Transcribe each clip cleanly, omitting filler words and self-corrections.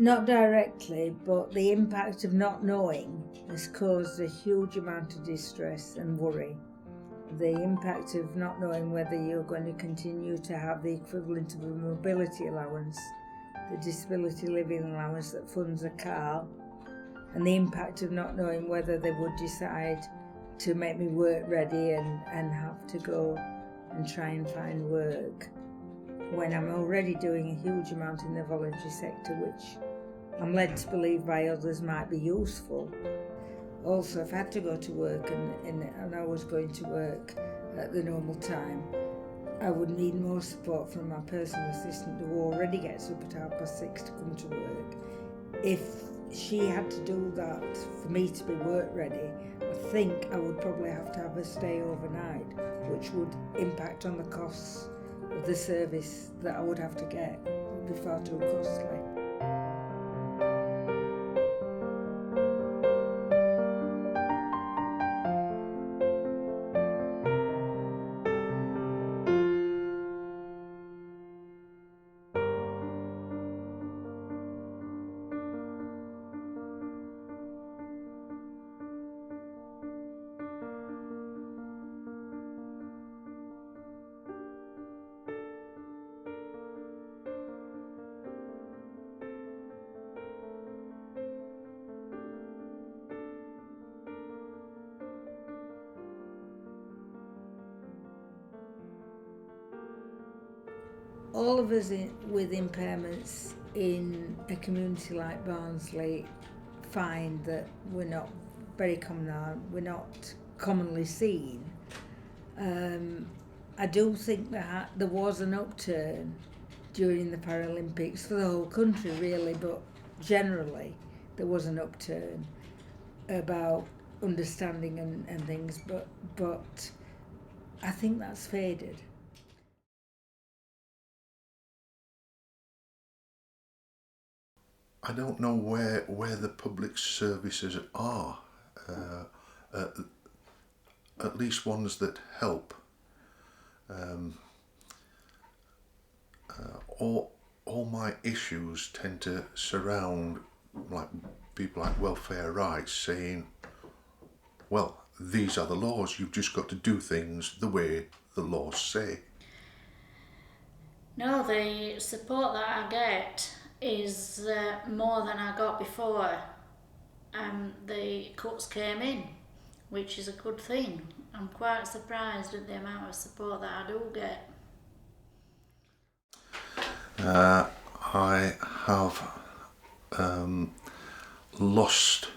Not directly, but the impact of not knowing has caused a huge amount of distress and worry. The impact of not knowing whether you're going to continue to have the equivalent of a mobility allowance, the disability living allowance that funds a car, and the impact of not knowing whether they would decide to make me work ready and have to go and try and find work when I'm already doing a huge amount in the voluntary sector, which I'm led to believe by others might be useful. Also, if I had to go to work and I was going to work at the normal time, I would need more support from my personal assistant who already gets up at 6:30 to come to work. If she had to do that for me to be work ready, I think I would probably have to have her stay overnight, which would impact on the costs of the service that I would have to get. It would be far too costly. All of us with impairments in a community like Barnsley find that we're not very common, we're not commonly seen. I do think that there was an upturn during the Paralympics for the whole country really, but generally there was an upturn about understanding and things, but I think that's faded. I don't know where the public services are, at least ones that help. All my issues tend to surround like people like welfare rights saying, well, these are the laws, you've just got to do things the way the laws say. No, the support that I get is more than I got before the cuts came in, which is a good thing. I'm quite surprised at the amount of support that I do get. I have lost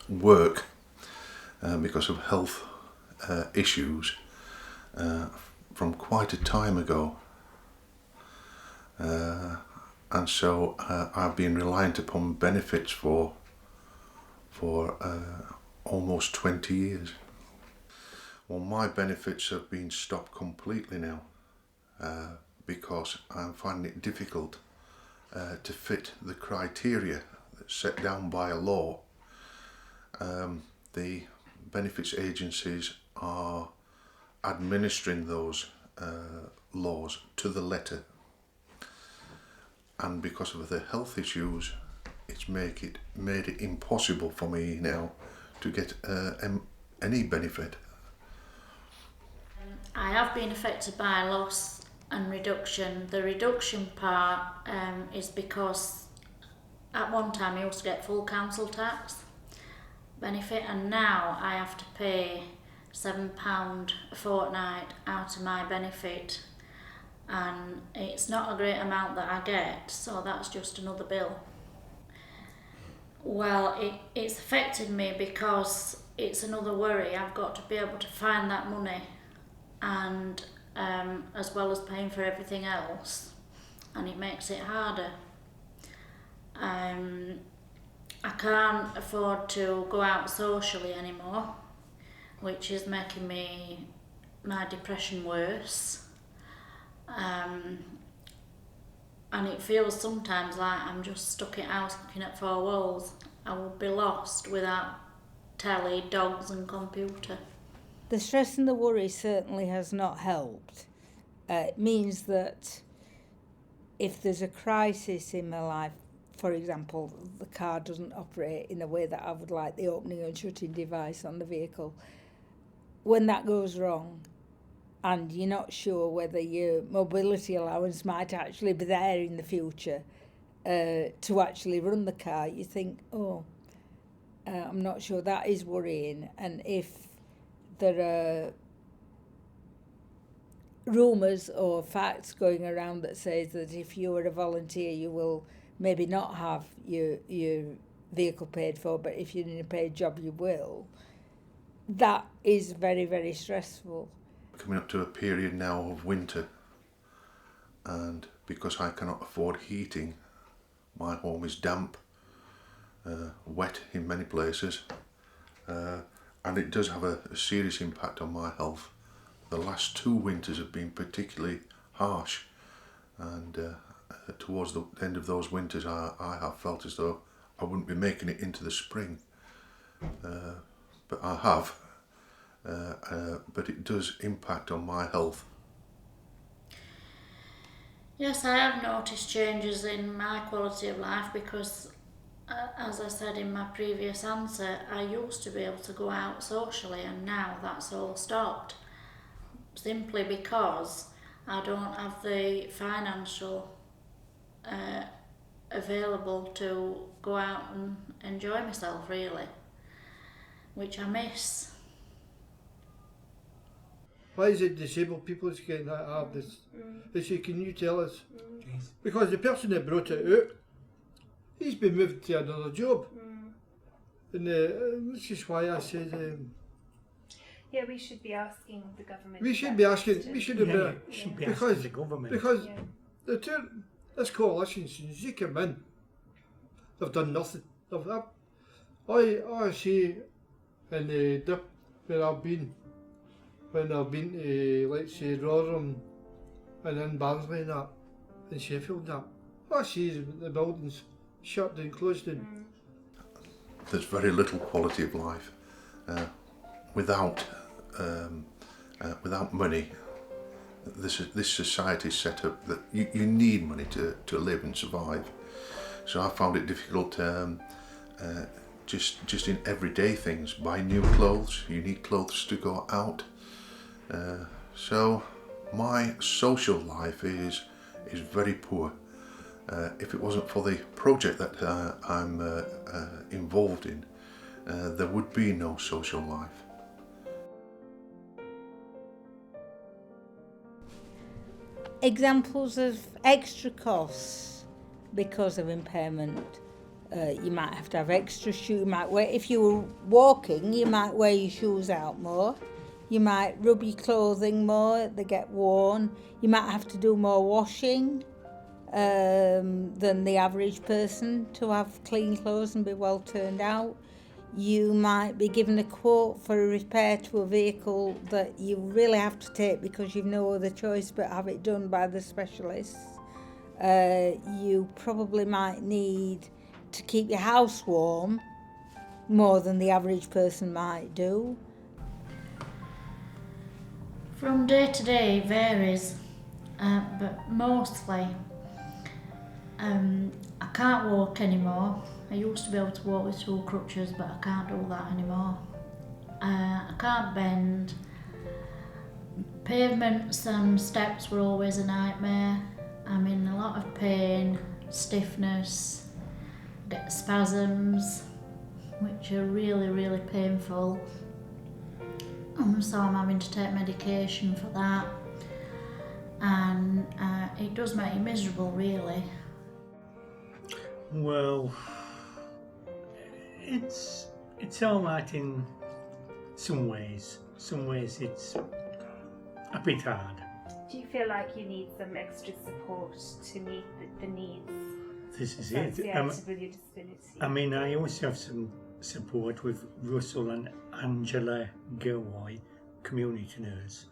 work because of health issues from quite a time ago. And so I've been reliant upon benefits for almost 20 years. Well, my benefits have been stopped completely now because I'm finding it difficult to fit the criteria that's set down by a law. The benefits agencies are administering those laws to the letter. And because of the health issues, it's made it impossible for me now to get any benefit. I have been affected by loss and reduction. The reduction part is because at one time I used to get full council tax benefit, and now I have to pay £7 a fortnight out of my benefit, and it's not a great amount that I get, so that's just another bill. Well, it's affected me because it's another worry. I've got to be able to find that money, and as well as paying for everything else, and it makes it harder. I can't afford to go out socially anymore, which is making my depression worse. And it feels sometimes like I'm just stuck in house looking at four walls. I would be lost without telly, dogs and computer. The stress and the worry certainly has not helped. It means that if there's a crisis in my life, for example, the car doesn't operate in a way that I would like the opening and shutting device on the vehicle. When that goes wrong and you're not sure whether your mobility allowance might actually be there in the future to actually run the car, you think, I'm not sure. That is worrying. And if there are rumours or facts going around that says that if you are a volunteer you will maybe not have your vehicle paid for, but if you're in a paid job you will, that is very, very stressful. Coming up to a period now of winter, and because I cannot afford heating, my home is damp, wet in many places, and it does have a serious impact on my health. The last 2 winters have been particularly harsh, and towards the end of those winters I have felt as though I wouldn't be making it into the spring, but I have, but it does impact on my health. Yes, I have noticed changes in my quality of life because, as I said in my previous answer, I used to be able to go out socially and now that's all stopped. Simply because I don't have the financial available to go out and enjoy myself, really, which I miss. Why is it disabled people is getting that hard? They say, can you tell us? Because the person that brought it out, he's been moved to another job. And this is why I said... yeah, we should be asking the government. We should be asking, we should have been... should be because, asking the government. Because the two, this coalition, since they came in, they've done nothing. I see in the dip where I've been, when I've been to, let's say, Rotherham and in Barnsley and that, in Sheffield and that, I see the buildings shut down, closed down. There's very little quality of life without money. This society is set up that you need money to live and survive. So I found it difficult just in everyday things. Buy new clothes, you need clothes to go out. So my social life is very poor. If it wasn't for the project that I'm involved in, there would be no social life. Examples of extra costs because of impairment. You might have to have extra shoes. You might wear, if you were walking, you might wear your shoes out more. You might rub your clothing more, they get worn. You might have to do more washing than the average person to have clean clothes and be well turned out. You might be given a quote for a repair to a vehicle that you really have to take because you've no other choice but have it done by the specialists. You probably might need to keep your house warm more than the average person might do. From day to day it varies, but mostly I can't walk anymore. I used to be able to walk with 2 crutches, but I can't do that anymore. I can't bend. Pavements and steps were always a nightmare. I'm in a lot of pain, stiffness, get spasms, which are really, really painful. So I'm having to take medication for that, and it does make you miserable, really. Well, it's all right in some ways. Some ways it's a bit hard. Do you feel like you need some extra support to meet the needs This is associated it. with your disability? I mean, I also have some support with Russell and Angela Gilroy, community nurse.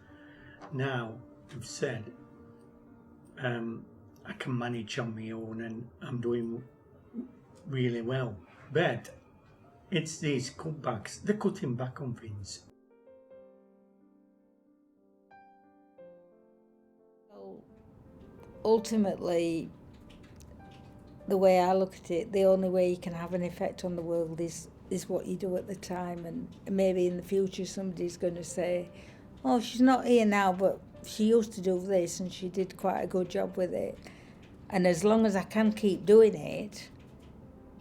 Now, I've said I can manage on my own and I'm doing really well. But it's these cutbacks, they're cutting back on things. Ultimately, the way I look at it, the only way you can have an effect on the world is what you do at the time. And maybe in the future somebody's going to say, oh, she's not here now, but she used to do this and she did quite a good job with it. And as long as I can keep doing it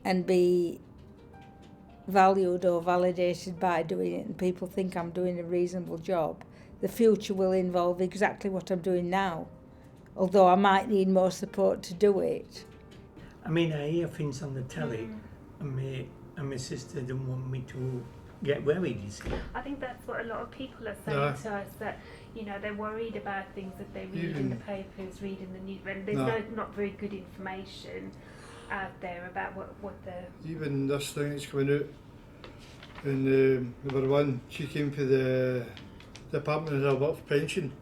and be valued or validated by doing it, and people think I'm doing a reasonable job, the future will involve exactly what I'm doing now, although I might need more support to do it. I mean, I hear things on the telly, and my sister didn't want me to get worried, you see. I think that's what a lot of people are saying to us, that, you know, they're worried about things that they read in the papers, read in the news, and there's not very good information out there about what the... Even this thing that's coming out, and number one, she came for the Department of Work's pension.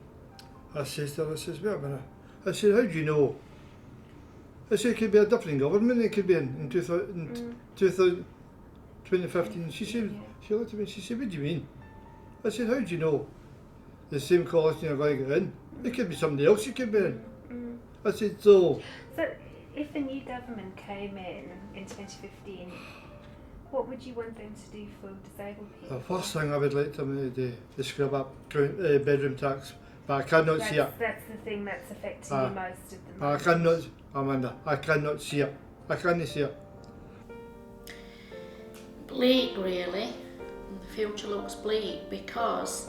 I says to her, I says, wait a minute. I said, how do you know? I said, it could be a different government, it could be in 2015. She said, she looked at me, she said, what do you mean? I said, how do you know? The same college you're going to get in. It could be somebody else you could be in. I said, so... So, if the new government came in 2015, what would you want them to do for disabled people? The first thing I would like them to do is scrub up bedroom tax, but I cannot see it. That's the thing that's affecting you most at the moment. I cannot, Amanda, I cannot see it. I can't see it. Bleak, really. The future looks bleak because,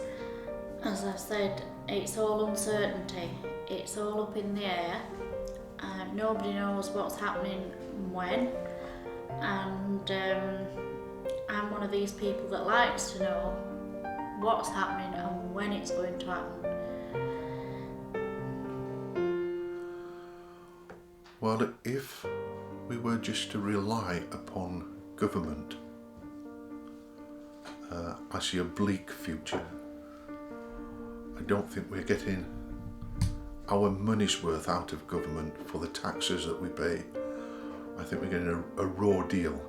as I said, it's all uncertainty. It's all up in the air. Nobody knows what's happening when, and I'm one of these people that likes to know what's happening and when it's going to happen. Well, if we were just to rely upon government, I see a bleak future. I don't think we're getting our money's worth out of government for the taxes that we pay. I think we're getting a raw deal.